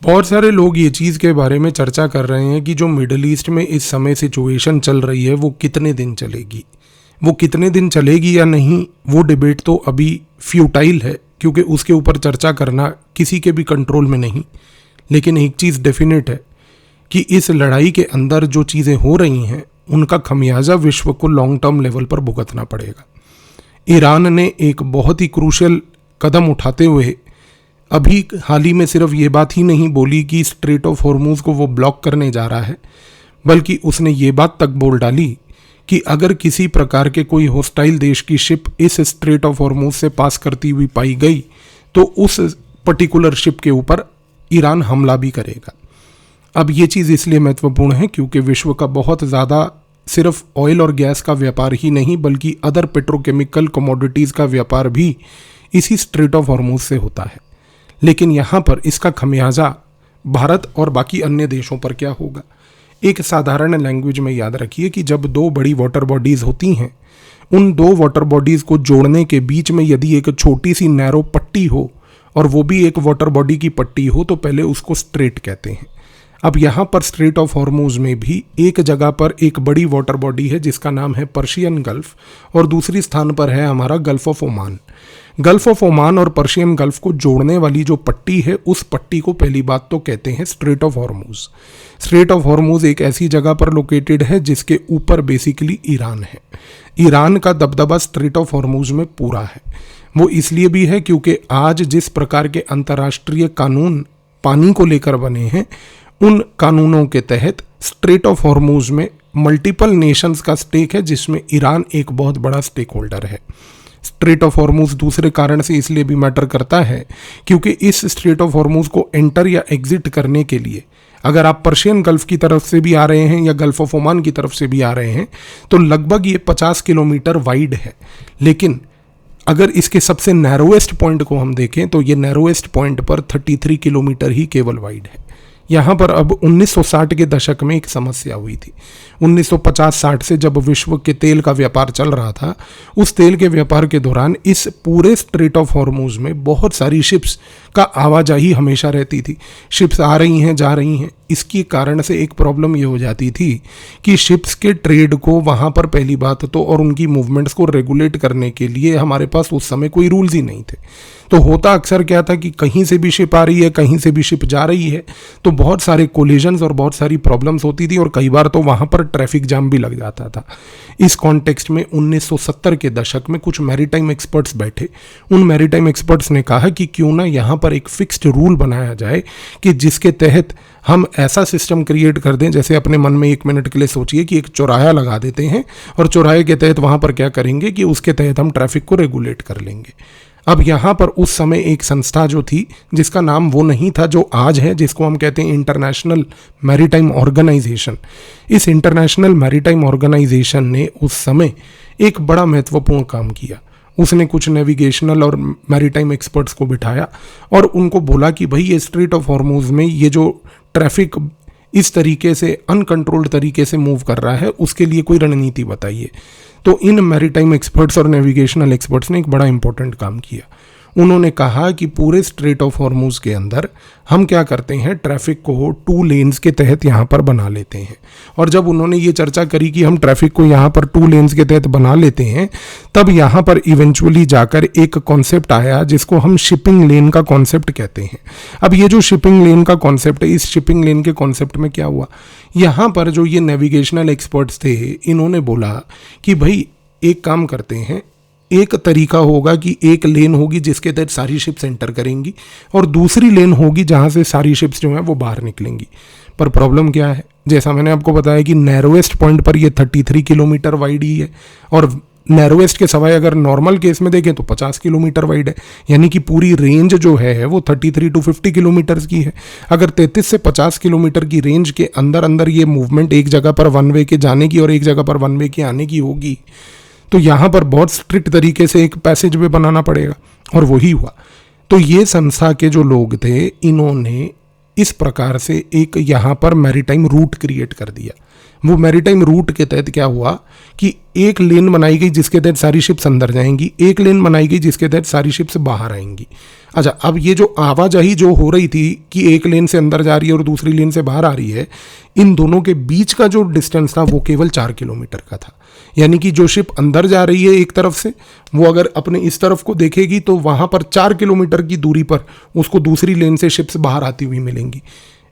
बहुत सारे लोग ये चीज़ के बारे में चर्चा कर रहे हैं कि जो मिडल ईस्ट में इस समय सिचुएशन चल रही है वो कितने दिन चलेगी। वो कितने दिन चलेगी या नहीं, वो डिबेट तो अभी फ्यूटाइल है, क्योंकि उसके ऊपर चर्चा करना किसी के भी कंट्रोल में नहीं। लेकिन एक चीज़ डेफिनेट है कि इस लड़ाई के अंदर जो चीज़ें हो रही हैं उनका खमियाजा विश्व को लॉन्ग टर्म लेवल पर भुगतना पड़ेगा। ईरान ने एक बहुत ही क्रूशियल कदम उठाते हुए अभी हाल ही में सिर्फ ये बात ही नहीं बोली कि स्ट्रेट ऑफ हॉर्मूज को वो ब्लॉक करने जा रहा है, बल्कि उसने ये बात तक बोल डाली कि अगर किसी प्रकार के कोई हॉस्टाइल देश की शिप इस स्ट्रेट ऑफ हॉर्मूज से पास करती हुई पाई गई तो उस पर्टिकुलर शिप के ऊपर ईरान हमला भी करेगा। अब ये चीज़ इसलिए महत्वपूर्ण है क्योंकि विश्व का बहुत ज़्यादा सिर्फ ऑयल और गैस का व्यापार ही नहीं बल्कि अदर पेट्रोकेमिकल कमोडिटीज़ का व्यापार भी इसी स्ट्रेट ऑफ हॉर्मूज से होता है। लेकिन यहाँ पर इसका खमियाजा भारत और बाकी अन्य देशों पर क्या होगा। एक साधारण लैंग्वेज में याद रखिए कि जब दो बड़ी वाटर बॉडीज़ होती हैं, उन दो वाटर बॉडीज़ को जोड़ने के बीच में यदि एक छोटी सी नैरो पट्टी हो और वो भी एक वाटर बॉडी की पट्टी हो तो पहले उसको स्ट्रेट कहते हैं। अब यहाँ पर स्ट्रेट ऑफ हॉर्मूज में भी एक जगह पर एक बड़ी वाटर बॉडी है जिसका नाम है पर्शियन गल्फ और दूसरी स्थान पर है हमारा gulf of Oman. Gulf of Oman और पर्शियन गल्फ को जोड़ने वाली जो पट्टी है उस पट्टी को पहली बात तो कहते हैं straight of Hormuz. Straight of Hormuz एक ऐसी जगह पर लोकेटेड है जिसके ऊपर बेसिकली ईरान है। ईरान का दबदबा स्ट्रेट ऑफ हॉर्मूज में पूरा है। वो इसलिए भी है क्योंकि आज जिस प्रकार के अंतर्राष्ट्रीय कानून पानी को लेकर बने हैं उन कानूनों के तहत स्ट्रेट ऑफ हॉर्मूज में मल्टीपल नेशंस का स्टेक है जिसमें ईरान एक बहुत बड़ा स्टेक होल्डर है। स्ट्रेट ऑफ हॉर्मूज दूसरे कारण से इसलिए भी मैटर करता है क्योंकि इस स्ट्रेट ऑफ हॉर्मूज को एंटर या एग्जिट करने के लिए अगर आप पर्शियन गल्फ की तरफ से भी आ रहे हैं या गल्फ ऑफ ओमान की तरफ से भी आ रहे हैं तो लगभग ये 50 किलोमीटर वाइड है। लेकिन अगर इसके सबसे नैरोएस्ट पॉइंट को हम देखें तो ये नैरोएस्ट पॉइंट पर 33 किलोमीटर ही केवल वाइड है। यहाँ पर अब 1960 के दशक में एक समस्या हुई थी। 1950-60 से जब विश्व के तेल का व्यापार चल रहा था, उस तेल के व्यापार के दौरान इस पूरे स्ट्रेट ऑफ हॉर्मूज में बहुत सारी शिप्स का आवाजाही हमेशा रहती थी। शिप्स आ रही हैं, जा रही हैं। इसके कारण से एक प्रॉब्लम ये हो जाती थी कि शिप्स के ट्रेड को वहाँ पर पहली बात तो और उनकी मूवमेंट्स को रेगुलेट करने के लिए हमारे पास उस समय कोई रूल्स ही नहीं थे। तो होता अक्सर क्या था कि कहीं से भी शिप आ रही है, कहीं से भी शिप जा रही है, तो बहुत सारे कोलिजन्स और बहुत सारी प्रॉब्लम्स होती थी और कई बार तो वहाँ पर ट्रैफिक जाम भी लग जाता था। इस कॉन्टेक्स्ट में 1970 के दशक में कुछ मैरीटाइम एक्सपर्ट्स बैठे। उन मैरीटाइम एक्सपर्ट्स ने कहा कि क्यों ना यहाँ पर एक फिक्स्ड रूल बनाया जाए कि जिसके तहत हम ऐसा सिस्टम क्रिएट कर दें, जैसे अपने मन में 1 मिनट के लिए सोचिए कि एक चौराहा लगा देते हैं और चौराहे के तहत वहाँ पर क्या करेंगे कि उसके तहत हम ट्रैफिक को रेगुलेट कर लेंगे। अब यहाँ पर उस समय एक संस्था जो थी जिसका नाम वो नहीं था जो आज है, जिसको हम कहते हैं इंटरनेशनल मैरीटाइम ऑर्गेनाइजेशन। इस इंटरनेशनल मैरीटाइम ऑर्गेनाइजेशन ने उस समय एक बड़ा महत्वपूर्ण काम किया। उसने कुछ नेविगेशनल और मैरीटाइम एक्सपर्ट्स को बिठाया और उनको बोला कि भाई ये स्ट्रेट ऑफ हॉर्मूज में ये जो ट्रैफिक इस तरीके से अनकंट्रोल्ड तरीके से मूव कर रहा है उसके लिए कोई रणनीति बताइए। तो इन मैरीटाइम एक्सपर्ट्स और नेविगेशनल एक्सपर्ट्स ने एक बड़ा इंपॉर्टेंट काम किया। उन्होंने कहा कि पूरे स्ट्रेट ऑफ हॉर्मूज के अंदर हम क्या करते हैं, ट्रैफिक को 2 लेन्स के तहत यहाँ पर बना लेते हैं। और जब उन्होंने ये चर्चा करी कि हम ट्रैफिक को यहाँ पर 2 लेन्स के तहत बना लेते हैं, तब यहाँ पर इवेंचुअली जाकर एक कॉन्सेप्ट आया जिसको हम शिपिंग लेन का कॉन्सेप्ट कहते हैं। अब ये जो शिपिंग लेन का कॉन्सेप्ट है, इस शिपिंग लेन के कॉन्सेप्ट में क्या हुआ, यहाँ पर जो ये नेविगेशनल एक्सपर्ट्स थे इन्होंने बोला कि भाई एक काम करते हैं, एक तरीका होगा कि एक लेन होगी जिसके तहत सारी शिप्स एंटर करेंगी और दूसरी लेन होगी जहाँ से सारी शिप्स जो हैं वो बाहर निकलेंगी। पर प्रॉब्लम क्या है, जैसा मैंने आपको बताया कि नैरोएस्ट पॉइंट पर ये 33 किलोमीटर वाइड ही है और नैरोएस्ट के सवाए अगर नॉर्मल केस में देखें तो 50 किलोमीटर वाइड है। यानी कि पूरी रेंज जो है वो 33 to 50 किलोमीटर्स की है। अगर 33 से 50 किलोमीटर की रेंज के अंदर अंदर ये मूवमेंट एक जगह पर 1 वे के जाने की और एक जगह पर 1 वे के आने की होगी तो यहाँ पर बहुत स्ट्रिक्ट तरीके से एक पैसेज वे बनाना पड़ेगा और वही हुआ। तो ये संस्था के जो लोग थे इन्होंने इस प्रकार से एक यहाँ पर मैरीटाइम रूट क्रिएट कर दिया। वो मैरीटाइम रूट के तहत क्या हुआ कि एक लेन बनाई गई जिसके तहत सारी शिप्स अंदर जाएंगी, एक लेन बनाई गई जिसके तहत सारी शिप्स बाहर आएंगी। अच्छा, अब ये जो आवाजाही जो हो रही थी कि एक लेन से अंदर जा रही है और दूसरी लेन से बाहर आ रही है, इन दोनों के बीच का जो डिस्टेंस था वो केवल 4 किलोमीटर का था। यानी कि जो शिप अंदर जा रही है एक तरफ से, वो अगर अपने इस तरफ को देखेगी तो वहां पर 4 किलोमीटर की दूरी पर उसको दूसरी लेन से शिप्स बाहर आती हुई मिलेंगी।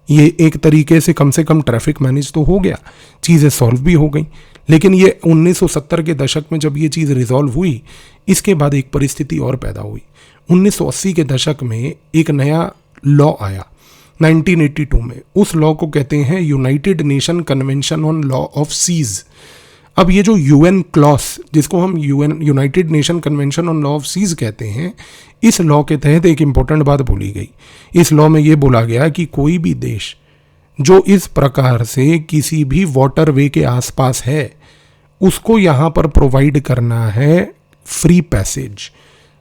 ये एक तरीके से कम ट्रैफिक मैनेज तो हो गया, चीज़ें सॉल्व भी हो गई। लेकिन ये 1970 के दशक में जब ये चीज़ रिजॉल्व हुई, इसके बाद एक परिस्थिति और पैदा हुई। 1980 के दशक में एक नया लॉ आया 1982 में। उस लॉ को कहते हैं United Nation convention on law of seas. अब ये जो यूएन क्लॉज, जिसको हम United Nation convention on law of seas कहते हैं, इस लॉ के तहत एक इंपॉर्टेंट बात बोली गई। इस लॉ में ये बोला गया कि कोई भी देश जो इस प्रकार से किसी भी वाटरवे के आसपास है, उसको यहाँ पर प्रोवाइड करना है फ्री पैसेज।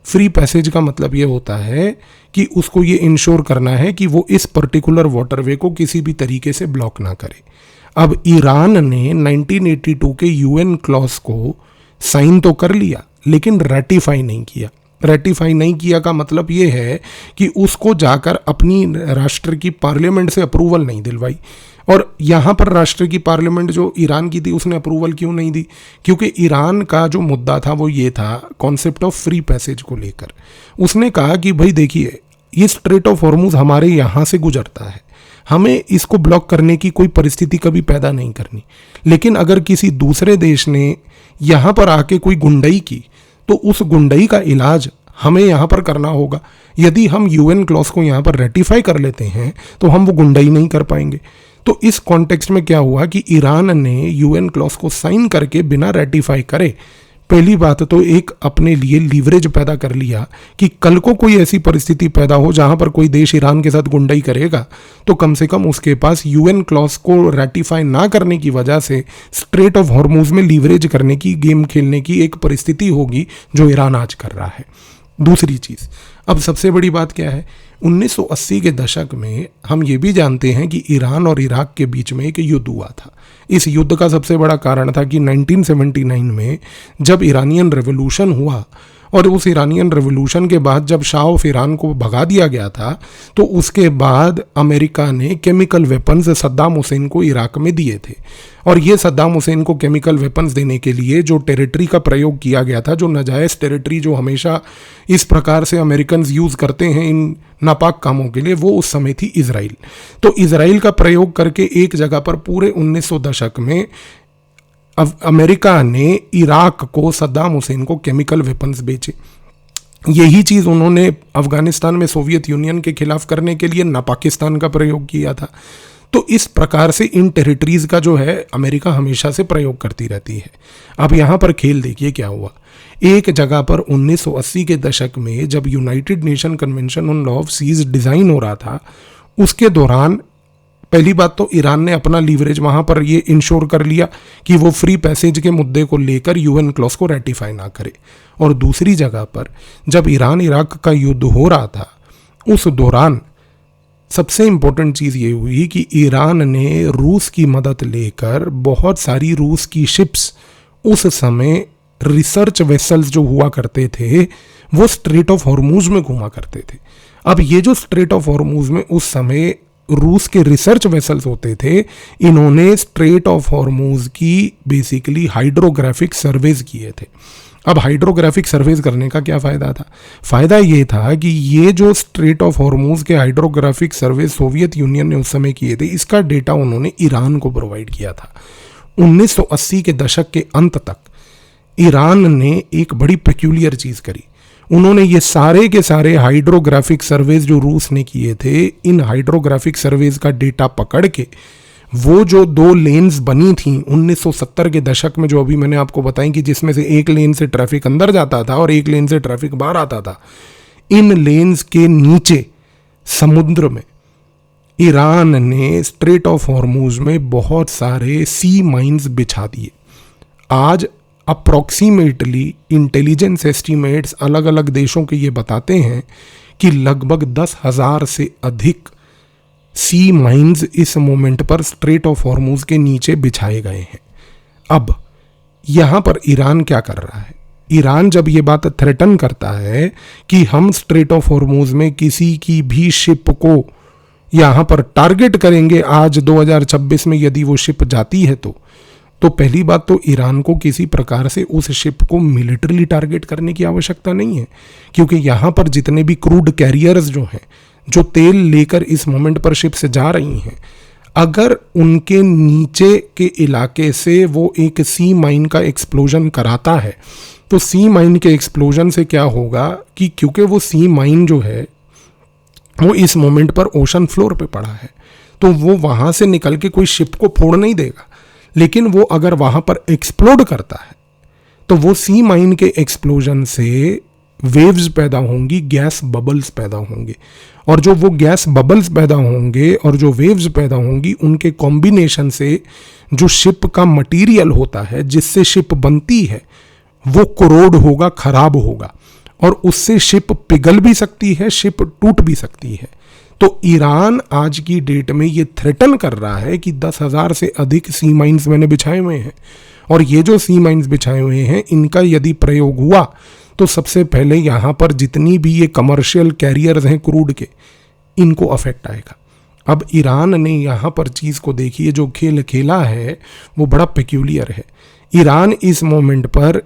फ्री पैसेज का मतलब ये होता है कि उसको ये इंश्योर करना है कि वो इस पर्टिकुलर वाटरवे को किसी भी तरीके से ब्लॉक ना करे। अब ईरान ने 1982 के यूएन क्लॉज को साइन तो कर लिया, लेकिन रेटिफाई नहीं किया। रेटिफाई नहीं किया का मतलब ये है कि उसको जाकर अपनी राष्ट्र की पार्लियामेंट से अप्रूवल नहीं दिलवाई। और यहाँ पर राष्ट्र की पार्लियामेंट जो ईरान की थी, उसने अप्रूवल क्यों नहीं दी? क्योंकि ईरान का जो मुद्दा था वो ये था, कॉन्सेप्ट ऑफ फ्री पैसेज को लेकर। उसने कहा कि भाई देखिए, ये स्ट्रेट ऑफ हॉर्मुज हमारे यहाँ से गुजरता है, हमें इसको ब्लॉक करने की कोई परिस्थिति कभी पैदा नहीं करनी। लेकिन अगर किसी दूसरे देश ने यहाँ पर आके कोई गुंडई की, तो उस गुंडई का इलाज हमें यहाँ पर करना होगा। यदि हम यूएन क्लॉज को यहाँ पर रेटिफाई कर लेते हैं तो हम वो गुंडई नहीं कर पाएंगे। तो इस कॉन्टेक्स्ट में क्या हुआ कि ईरान ने यूएन क्लॉज को साइन करके बिना रेटिफाई करे, पहली बात तो एक अपने लिए लीवरेज पैदा कर लिया कि कल को कोई ऐसी परिस्थिति पैदा हो जहां पर कोई देश ईरान के साथ गुंडाई करेगा, तो कम से कम उसके पास यूएन क्लॉज को रेटिफाई ना करने की वजह से स्ट्रेट ऑफ हॉर्मुज में लीवरेज करने की, गेम खेलने की एक परिस्थिति होगी, जो ईरान आज कर रहा है। दूसरी चीज़, अब सबसे बड़ी बात क्या है, 1980 के दशक में हम ये भी जानते हैं कि ईरान और इराक के बीच में एक युद्ध हुआ था। इस युद्ध का सबसे बड़ा कारण था कि 1979 में जब ईरानियन रेवोल्यूशन हुआ, और उस ईरानियन रेवोल्यूशन के बाद जब शाह ऑफ ईरान को भगा दिया गया था, तो उसके बाद अमेरिका ने केमिकल वेपन्स सद्दाम हुसैन को इराक में दिए थे। और ये सद्दाम हुसैन को केमिकल वेपन्स देने के लिए जो टेरिटरी का प्रयोग किया गया था, जो नाजायज़ टेरिटरी जो हमेशा इस प्रकार से अमेरिकन यूज़ करते हैं इन नापाक कामों के लिए, वो उस समय थी इजराइल। तो इजराइल का प्रयोग करके एक जगह पर पूरे 1900 दशक में अब अमेरिका ने इराक को सद्दाम हुसैन को केमिकल वेपन्स बेचे। यही चीज़ उन्होंने अफगानिस्तान में सोवियत यूनियन के खिलाफ करने के लिए नापाकिस्तान का प्रयोग किया था। तो इस प्रकार से इन टेरिटरीज का जो है अमेरिका हमेशा से प्रयोग करती रहती है। अब यहाँ पर खेल देखिए क्या हुआ। एक जगह पर 1980 के दशक में जब United Nation convention on law of seas design हो रहा था, उसके दौरान पहली बात तो ईरान ने अपना लीवरेज वहां पर ये इंश्योर कर लिया कि वो फ्री पैसेज के मुद्दे को लेकर यूएन क्लॉज को रेटिफाई ना करे। और दूसरी जगह पर जब ईरान इराक का युद्ध हो रहा था, उस दौरान सबसे इंपॉर्टेंट चीज़ ये हुई कि ईरान ने रूस की मदद लेकर बहुत सारी रूस की शिप्स, उस समय रिसर्च वेसल्स जो हुआ करते थे, वो स्ट्रेट ऑफ हॉर्मुज में घुमा करते थे। अब ये जो स्ट्रेट ऑफ हॉर्मुज में उस समय रूस के रिसर्च वेसल्स होते थे, इन्होंने स्ट्रेट ऑफ हॉर्मुज की बेसिकली हाइड्रोग्राफिक सर्वेज किए थे। अब हाइड्रोग्राफिक सर्वेज करने का क्या फ़ायदा था? फ़ायदा ये था कि ये जो स्ट्रेट ऑफ हॉर्मुज के हाइड्रोग्राफिक सर्वेज सोवियत यूनियन ने उस समय किए थे, इसका डेटा उन्होंने ईरान को प्रोवाइड किया था। 1980 के दशक के अंत तक ईरान ने एक बड़ी पेक्यूलियर चीज़ करी। उन्होंने ये सारे के सारे हाइड्रोग्राफिक सर्वेज जो रूस ने किए थे, इन हाइड्रोग्राफिक सर्वेज का डेटा पकड़ के वो जो 2 लेन्स बनी थी 1970 के दशक में, जो अभी मैंने आपको बताई कि जिसमें से एक लेन से ट्रैफिक अंदर जाता था और एक लेन से ट्रैफिक बाहर आता था, इन लेन्स के नीचे समुद्र में ईरान ने स्ट्रेट ऑफ हॉर्मुज में बहुत सारे सी माइंस बिछा दिए। आज अप्रॉक्सीमेटली इंटेलिजेंस एस्टीमेट्स अलग अलग देशों के ये बताते हैं कि लगभग 10,000 से अधिक सी माइंस इस मोमेंट पर स्ट्रेट ऑफ हॉर्मुज के नीचे बिछाए गए हैं। अब यहां पर ईरान क्या कर रहा है? ईरान जब ये बात थ्रेटन करता है कि हम स्ट्रेट ऑफ हॉर्मुज में किसी की भी शिप को यहां पर टारगेट करेंगे आज 2026 में, यदि वो शिप जाती है तो पहली बात तो ईरान को किसी प्रकार से उस शिप को मिलिट्रीली टारगेट करने की आवश्यकता नहीं है, क्योंकि यहां पर जितने भी क्रूड कैरियर्स जो हैं, जो तेल लेकर इस मोमेंट पर शिप से जा रही हैं, अगर उनके नीचे के इलाके से वो एक सी माइन का एक्सप्लोजन कराता है, तो सी माइन के एक्सप्लोजन से क्या होगा कि क्योंकि वो सी माइन जो है वो इस मोमेंट पर ओशन फ्लोर पे पड़ा है, तो वो वहां से निकल के कोई शिप को फोड़ नहीं देगा, लेकिन वो अगर वहां पर एक्सप्लोड करता है तो वो सी माइन के एक्सप्लोजन से वेव्स पैदा होंगी, गैस बबल्स पैदा होंगे, और जो वो गैस बबल्स पैदा होंगे और जो वेव्स पैदा होंगी, उनके कॉम्बिनेशन से जो शिप का मटेरियल होता है जिससे शिप बनती है वो कोरोड होगा, खराब होगा, और उससे शिप पिघल भी सकती है, शिप टूट भी सकती है। तो ईरान आज की डेट में ये थ्रेटन कर रहा है कि 10,000 से अधिक सी माइंस मैंने बिछाए हुए हैं, और ये जो सी माइंस बिछाए हुए हैं इनका यदि प्रयोग हुआ तो सबसे पहले यहाँ पर जितनी भी ये कमर्शियल कैरियर्स हैं क्रूड के, इनको अफेक्ट आएगा। अब ईरान ने यहाँ पर चीज़ को देखिए, जो खेल खेला है वो बड़ा पेक्यूलियर है। ईरान इस मोमेंट पर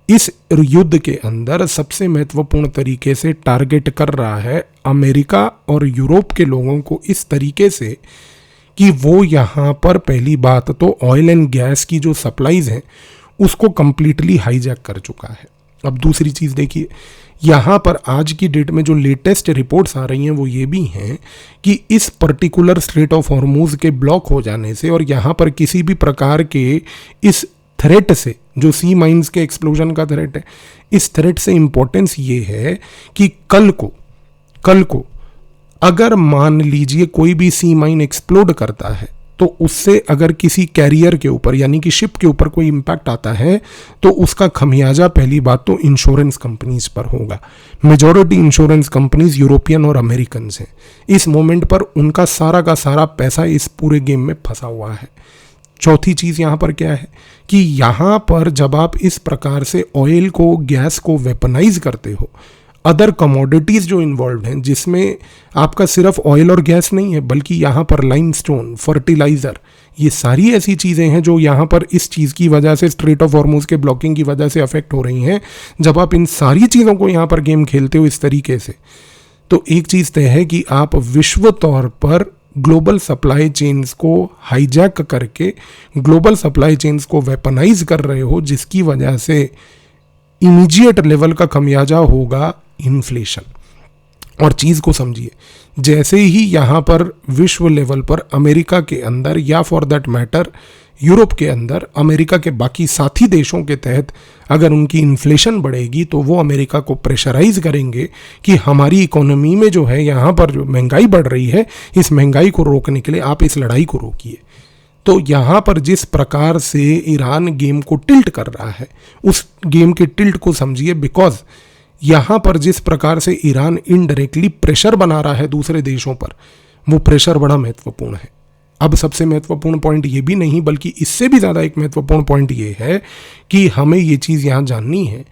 इस युद्ध के अंदर सबसे महत्वपूर्ण तरीके से टारगेट कर रहा है अमेरिका और यूरोप के लोगों को, इस तरीके से कि वो यहाँ पर पहली बात तो ऑयल एंड गैस की जो सप्लाईज हैं उसको कंप्लीटली हाईजैक कर चुका है। अब दूसरी चीज़ देखिए, यहाँ पर आज की डेट में जो लेटेस्ट रिपोर्ट्स आ रही हैं वो ये भी हैं कि इस पर्टिकुलर स्ट्रेट ऑफ हॉर्मुज के ब्लॉक हो जाने से और यहाँ पर किसी भी प्रकार के इस थ्रेट से, जो सी माइंस के एक्सप्लोजन का थ्रेट है, इस थ्रेट से इंपॉर्टेंस ये है कि कल को अगर मान लीजिए कोई भी सी माइन एक्सप्लोड करता है तो उससे अगर किसी कैरियर के ऊपर यानी कि शिप के ऊपर कोई इंपैक्ट आता है तो उसका खमियाजा पहली बात तो इंश्योरेंस कंपनीज पर होगा। मेजॉरिटी इंश्योरेंस कंपनीज यूरोपियन और अमेरिकन हैं। इस मोमेंट पर उनका सारा का सारा पैसा इस पूरे गेम में फंसा हुआ है। चौथी चीज़ यहाँ पर क्या है कि यहाँ पर जब आप इस प्रकार से ऑयल को, गैस को वेपनाइज करते हो, अदर कमोडिटीज़ जो इन्वॉल्व हैं, जिसमें आपका सिर्फ ऑयल और गैस नहीं है बल्कि यहाँ पर लाइमस्टोन, फर्टिलाइज़र, ये सारी ऐसी चीज़ें हैं जो यहाँ पर इस चीज़ की वजह से, स्ट्रेट ऑफ हॉर्मुज के ब्लॉकिंग की वजह से अफेक्ट हो रही हैं। जब आप इन सारी चीज़ों को यहाँ पर गेम खेलते हो इस तरीके से, तो एक चीज़ तय है कि आप विश्व तौर पर ग्लोबल सप्लाई चेन्स को हाईजैक करके ग्लोबल सप्लाई चेन्स को वेपनाइज कर रहे हो, जिसकी वजह से इमीडिएट लेवल का खमियाजा होगा इन्फ्लेशन। और चीज़ को समझिए, जैसे ही यहाँ पर विश्व लेवल पर अमेरिका के अंदर या फॉर दैट मैटर यूरोप के अंदर अमेरिका के बाकी साथी देशों के तहत अगर उनकी इन्फ्लेशन बढ़ेगी तो वो अमेरिका को प्रेशराइज करेंगे कि हमारी इकोनॉमी में जो है यहाँ पर जो महंगाई बढ़ रही है, इस महंगाई को रोकने के लिए आप इस लड़ाई को रोकिए। तो यहाँ पर जिस प्रकार से ईरान गेम को टिल्ट कर रहा है, उस गेम के टिल्ट को समझिए, बिकॉज यहाँ पर जिस प्रकार से ईरान इनडायरेक्टली प्रेशर बना रहा है दूसरे देशों पर, वो प्रेशर बड़ा महत्वपूर्ण है। अब सबसे महत्वपूर्ण पॉइंट ये भी नहीं बल्कि इससे भी ज़्यादा एक महत्वपूर्ण पॉइंट ये है कि हमें ये चीज़ यहाँ जाननी है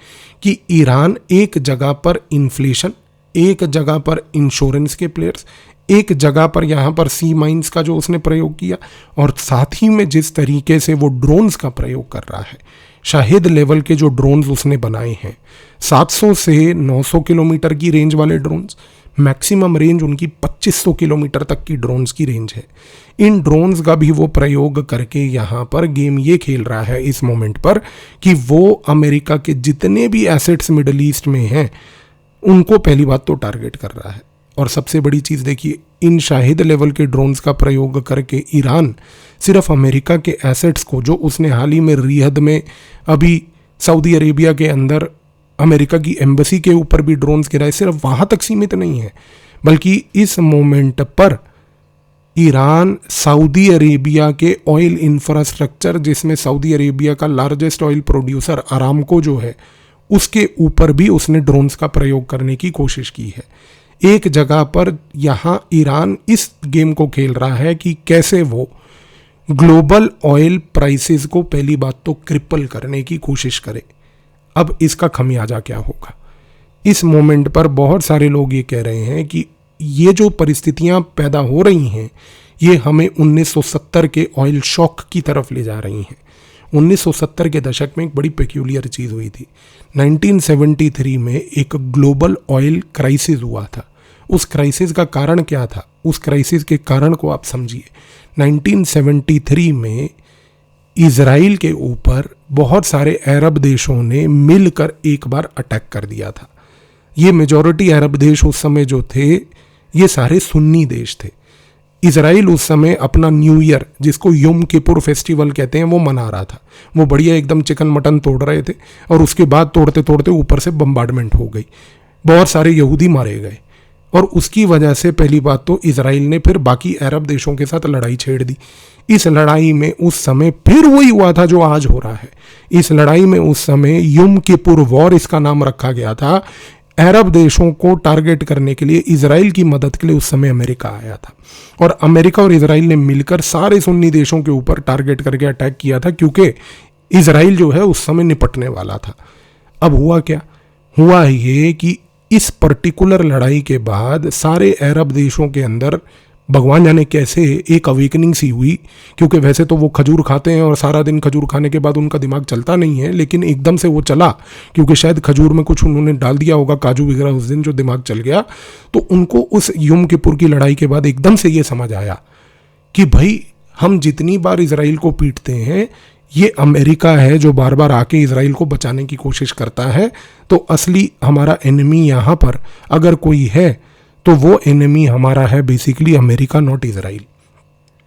कि ईरान एक जगह पर इन्फ्लेशन, एक जगह पर इंश्योरेंस के प्लेयर्स, एक जगह पर यहाँ पर सी माइंस का जो उसने प्रयोग किया, और साथ ही में जिस तरीके से वो ड्रोन्स का प्रयोग कर रहा है, शाहिद लेवल के जो ड्रोन्स उसने बनाए हैं, 700 से 900 किलोमीटर की रेंज वाले ड्रोन्स, मैक्सिमम रेंज उनकी 2500 किलोमीटर तक की ड्रोन्स की रेंज है। इन ड्रोन्स का भी वो प्रयोग करके यहाँ पर गेम ये खेल रहा है इस मोमेंट पर कि वो अमेरिका के जितने भी एसेट्स मिडल ईस्ट में हैं उनको पहली बात तो टारगेट कर रहा है। और सबसे बड़ी चीज़ देखिए, इन शाहिद लेवल के ड्रोन्स का प्रयोग करके ईरान सिर्फ अमेरिका के एसेट्स को, जो उसने हाल ही में रियाद में अभी सऊदी अरेबिया के अंदर अमेरिका की एम्बेसी के ऊपर भी ड्रोन्स गिराए, सिर्फ वहाँ तक सीमित नहीं है, बल्कि इस मोमेंट पर ईरान सऊदी अरेबिया के ऑयल इंफ्रास्ट्रक्चर, जिसमें सऊदी अरेबिया का लार्जेस्ट ऑयल प्रोड्यूसर अरामको जो है, उसके ऊपर भी उसने ड्रोन्स का प्रयोग करने की कोशिश की है। एक जगह पर यहाँ ईरान इस गेम को खेल रहा है कि कैसे वो ग्लोबल ऑयल प्राइसेस को पहली बात तो क्रिपल करने की कोशिश करे। अब इसका खमियाजा क्या होगा? इस मोमेंट पर बहुत सारे लोग ये कह रहे हैं कि ये जो परिस्थितियां पैदा हो रही हैं ये हमें 1970 के ऑयल शॉक की तरफ ले जा रही हैं। 1970 के दशक में एक बड़ी पेक्यूलियर चीज़ हुई थी। 1973 में एक ग्लोबल ऑयल क्राइसिस हुआ था। उस क्राइसिस का कारण क्या था? उस क्राइसिस के कारण को आप समझिए। 1973 में इजराइल के ऊपर बहुत सारे अरब देशों ने मिलकर एक बार अटैक कर दिया था। ये मेजॉरिटी अरब देश उस समय जो थे ये सारे सुन्नी देश थे। इजराइल उस समय अपना न्यू ईयर, जिसको यम किपुर फेस्टिवल कहते हैं, वो मना रहा था। वो बढ़िया एकदम चिकन मटन तोड़ रहे थे और उसके बाद तोड़ते तोड़ते ऊपर से बम्बार्डमेंट हो गई, बहुत सारे यहूदी मारे गए और उसकी वजह से पहली बात तो इजराइल ने फिर बाकी अरब देशों के साथ लड़ाई छेड़ दी। इस लड़ाई में उस समय फिर वही हुआ था जो आज हो रहा है। इस लड़ाई में उस समय यम किपुर वॉर इसका नाम रखा गया था। अरब देशों को टारगेट करने के लिए, इजराइल की मदद के लिए उस समय अमेरिका आया था और अमेरिका और इजराइल ने मिलकर सारे सुन्नी देशों के ऊपर टारगेट करके अटैक किया था, क्योंकि इजराइल जो है उस समय निपटने वाला था। अब हुआ क्या? हुआ ये कि इस पर्टिकुलर लड़ाई के बाद सारे अरब देशों के अंदर भगवान जाने कैसे एक अवेकनिंग सी हुई, क्योंकि वैसे तो वो खजूर खाते हैं और सारा दिन खजूर खाने के बाद उनका दिमाग चलता नहीं है, लेकिन एकदम से वो चला क्योंकि शायद खजूर में कुछ उन्होंने डाल दिया होगा, काजू वगैरह, उस दिन जो दिमाग चल गया। तो उनको उस यम किपुर की लड़ाई के बाद एकदम से ये समझ आया कि भाई हम जितनी बार इजराइल को पीटते हैं ये अमेरिका है जो बार बार आके इजराइल को बचाने की कोशिश करता है, तो असली हमारा एनिमी यहाँ पर अगर कोई है तो वो एनिमी हमारा है बेसिकली अमेरिका, नॉट इजराइल।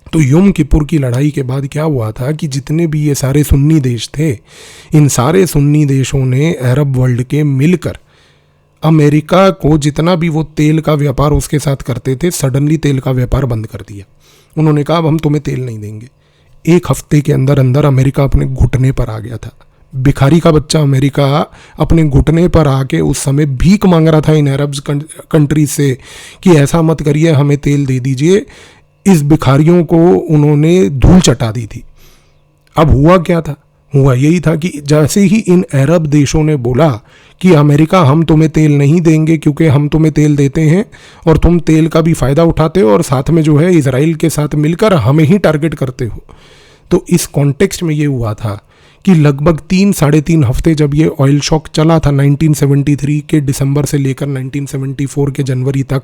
तो यम किपुर की लड़ाई के बाद क्या हुआ था कि जितने भी ये सारे सुन्नी देश थे, इन सारे सुन्नी देशों ने अरब वर्ल्ड के मिलकर अमेरिका को जितना भी वो तेल का व्यापार उसके साथ करते थे, सडनली तेल का व्यापार बंद कर दिया। उन्होंने कहा अब हम तुम्हें तेल नहीं देंगे। एक हफ्ते के अंदर अंदर अमेरिका अपने घुटने पर आ गया था। भिखारी का बच्चा अमेरिका अपने घुटने पर आके उस समय भीख मांग रहा था इन अरब कंट्री से कि ऐसा मत करिए, हमें तेल दे दीजिए। इस भिखारियों को उन्होंने धूल चटा दी थी। अब हुआ क्या था? हुआ यही था कि जैसे ही इन अरब देशों ने बोला कि अमेरिका हम तुम्हें तेल नहीं देंगे क्योंकि हम तुम्हें तेल देते हैं और तुम तेल का भी फ़ायदा उठाते हो और साथ में जो है इजराइल के साथ मिलकर हमें ही टारगेट करते हो। तो इस कॉन्टेक्स्ट में ये हुआ था कि लगभग 3-3.5 हफ्ते जब ये ऑयल शॉक चला था 1973 के दिसंबर से लेकर 1974 के जनवरी तक,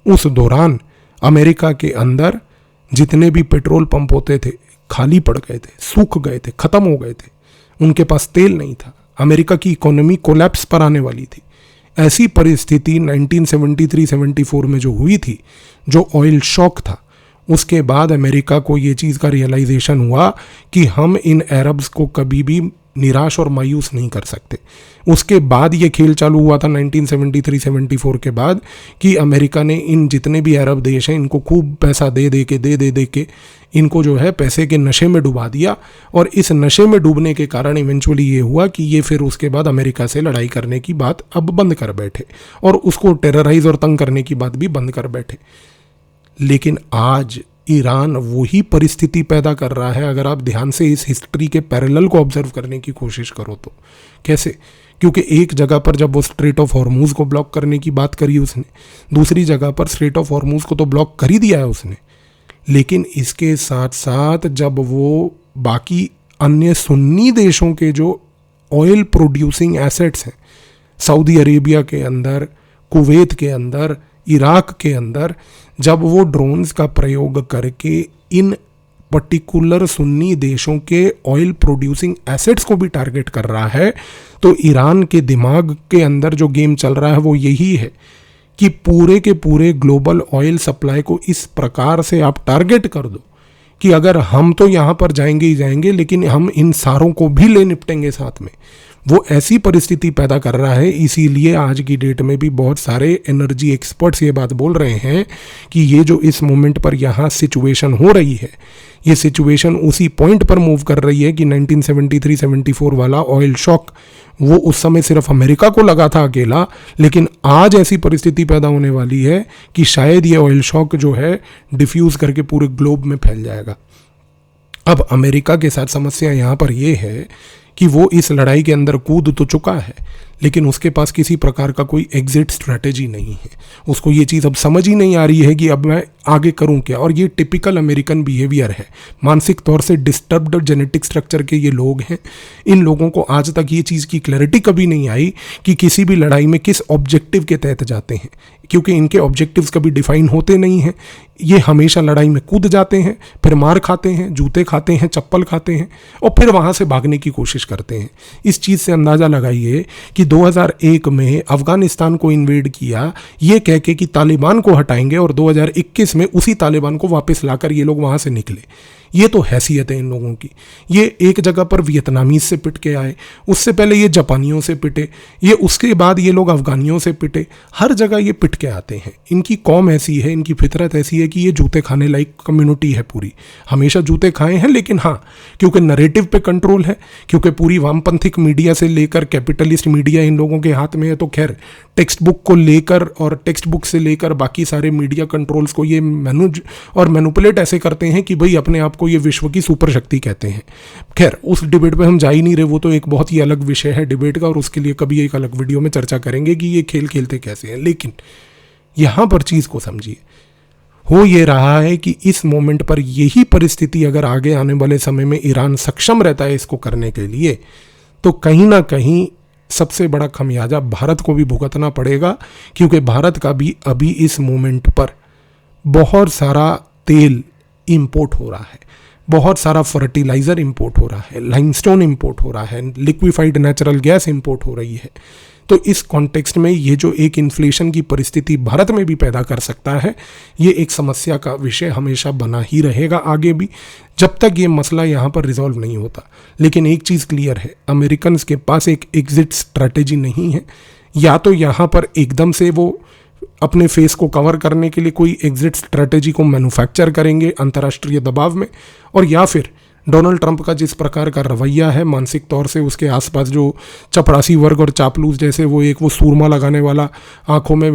उस दौरान अमेरिका के अंदर जितने भी पेट्रोल पंप होते थे खाली पड़ गए थे, सूख गए थे, ख़त्म हो गए थे। उनके पास तेल नहीं था। अमेरिका की इकोनॉमी कोलैप्स पर आने वाली थी। ऐसी परिस्थिति 1973-74 में जो हुई थी, जो ऑयल शॉक था, उसके बाद अमेरिका को ये चीज़ का रियलाइजेशन हुआ कि हम इन अरब्स को कभी भी निराश और मायूस नहीं कर सकते। उसके बाद ये खेल चालू हुआ था 1973-74 के बाद कि अमेरिका ने इन जितने भी अरब देश हैं इनको खूब पैसा दे के इनको जो है पैसे के नशे में डुबा दिया और इस नशे में डूबने के कारण इवेंचुअली ये हुआ कि ये फिर उसके बाद अमेरिका से लड़ाई करने की बात अब बंद कर बैठे और उसको टेरराइज और तंग करने की बात भी बंद कर बैठे। लेकिन आज ईरान वही परिस्थिति पैदा कर रहा है। अगर आप ध्यान से इस हिस्ट्री के पैरेलल को ऑब्जर्व करने की कोशिश करो तो कैसे? क्योंकि एक जगह पर जब वो स्ट्रेट ऑफ हॉर्मूज को ब्लॉक करने की बात करी उसने, दूसरी जगह पर स्ट्रेट ऑफ हॉर्मूज को तो ब्लॉक कर ही दिया है उसने, लेकिन इसके साथ साथ जब वो बाकी अन्य सुन्नी देशों के जो ऑयल प्रोड्यूसिंग एसेट्स हैं, सऊदी अरेबिया के अंदर, कुवैत के अंदर, इराक के अंदर, जब वो ड्रोन्स का प्रयोग करके इन पर्टिकुलर सुन्नी देशों के ऑयल प्रोड्यूसिंग एसेट्स को भी टारगेट कर रहा है, तो ईरान के दिमाग के अंदर जो गेम चल रहा है वो यही है कि पूरे के पूरे ग्लोबल ऑयल सप्लाई को इस प्रकार से आप टारगेट कर दो कि अगर हम तो यहाँ पर जाएंगे ही जाएंगे, लेकिन हम इन सारों को भी ले निपटेंगे साथ में। वो ऐसी परिस्थिति पैदा कर रहा है। इसीलिए आज की डेट में भी बहुत सारे एनर्जी एक्सपर्ट्स ये बात बोल रहे हैं कि ये जो इस मोमेंट पर यहाँ सिचुएशन हो रही है, ये सिचुएशन उसी पॉइंट पर मूव कर रही है कि 1973-74 वाला ऑयल शॉक वो उस समय सिर्फ अमेरिका को लगा था अकेला, लेकिन आज ऐसी परिस्थिति पैदा होने वाली है कि शायद ये ऑयल शॉक जो है डिफ्यूज़ करके पूरे ग्लोब में फैल जाएगा। अब अमेरिका के साथ समस्या यहाँ पर ये है कि वो इस लड़ाई के अंदर कूद तो चुका है, लेकिन उसके पास किसी प्रकार का कोई एग्जिट स्ट्रैटेजी नहीं है। उसको ये चीज़ अब समझ ही नहीं आ रही है कि अब मैं आगे करूं क्या। और ये टिपिकल अमेरिकन बिहेवियर है। मानसिक तौर से डिस्टर्ब्ड जेनेटिक स्ट्रक्चर के ये लोग हैं। इन लोगों को आज तक ये चीज़ की क्लैरिटी कभी नहीं आई कि किसी भी लड़ाई में किस ऑब्जेक्टिव के तहत जाते हैं, क्योंकि इनके ऑब्जेक्टिव्स कभी डिफाइन होते नहीं हैं। ये हमेशा लड़ाई में कूद जाते हैं, फिर मार खाते हैं, जूते खाते हैं, चप्पल खाते हैं और फिर वहाँ से भागने की कोशिश करते हैं। इस चीज़ से अंदाज़ा लगाइए कि 2001 में अफ़गानिस्तान को इन्वेड किया ये कह के कि तालिबान को हटाएंगे, और 2021 में उसी तालिबान को वापस लाकर ये लोग वहाँ से निकले। ये तो हैसियत है इन लोगों की। ये एक जगह पर वियतनामीज से पिट के आए, उससे पहले ये जापानियों से पिटे, ये उसके बाद ये लोग अफगानियों से पिटे। हर जगह ये पिट के आते हैं। इनकी कौम ऐसी है, इनकी फितरत ऐसी है कि ये जूते खाने लायक कम्युनिटी है पूरी। हमेशा जूते खाए हैं, लेकिन हाँ, क्योंकि नरेटिव पे कंट्रोल है, क्योंकि पूरी वामपंथिक मीडिया से लेकर कैपिटलिस्ट मीडिया इन लोगों के हाथ में है, तो खैर टेक्स्ट बुक को लेकर और टेक्स्ट बुक से लेकर बाकी सारे मीडिया कंट्रोल्स को ये मैनेज और मैनिपुलेट ऐसे करते हैं कि भाई अपने आप को ये विश्व की सुपर शक्ति कहते हैं। खैर उस डिबेट पे हम जा ही नहीं रहे, वो तो एक बहुत ही अलग विषय है डिबेट का, और उसके लिए कभी एक अलग वीडियो में चर्चा करेंगे कि ये खेल खेलते कैसे हैं। लेकिन यहाँ पर चीज़ को समझिए, हो ये रहा है कि इस मोमेंट पर यही परिस्थिति अगर आगे आने वाले समय में ईरान सक्षम रहता है इसको करने के लिए, तो कहीं ना कहीं सबसे बड़ा खमियाजा भारत को भी भुगतना पड़ेगा, क्योंकि भारत का भी अभी इस मोमेंट पर बहुत सारा तेल इंपोर्ट हो रहा है, बहुत सारा फर्टिलाइज़र इंपोर्ट हो रहा है, लाइमस्टोन इंपोर्ट हो रहा है, लिक्विफाइड नेचुरल गैस इंपोर्ट हो रही है। तो इस कॉन्टेक्स्ट में ये जो एक इन्फ्लेशन की परिस्थिति भारत में भी पैदा कर सकता है, ये एक समस्या का विषय हमेशा बना ही रहेगा आगे भी, जब तक ये मसला यहाँ पर रिजॉल्व नहीं होता। लेकिन एक चीज़ क्लियर है, अमेरिकन के पास एक एग्जिट स्ट्रैटेजी नहीं है। या तो यहाँ पर एकदम से वो अपने फेस को कवर करने के लिए कोई एग्जिट स्ट्रैटेजी को मैन्युफैक्चर करेंगे अंतर्राष्ट्रीय दबाव में, और या फिर डोनाल्ड ट्रंप का जिस प्रकार का रवैया है मानसिक तौर से, उसके आसपास जो चपरासी वर्ग और चापलूस जैसे वो सूरमा लगाने वाला, आंखों में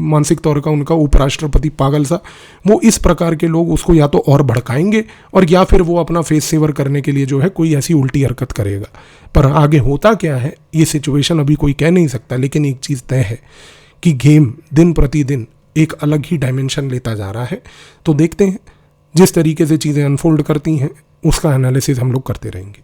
मानसिक तौर का उनका उपराष्ट्रपति पागल सा, वो इस प्रकार के लोग उसको या तो और भड़काएंगे और या फिर वो अपना फेस सेवर करने के लिए जो है कोई ऐसी उल्टी हरकत करेगा। पर आगे होता क्या है ये सिचुएशन अभी कोई कह नहीं सकता। लेकिन एक चीज़ तय है कि गेम दिन प्रतिदिन एक अलग ही डायमेंशन लेता जा रहा है। तो देखते हैं जिस तरीके से चीज़ें अनफोल्ड करती हैं उसका एनालिसिस हम लोग करते रहेंगे।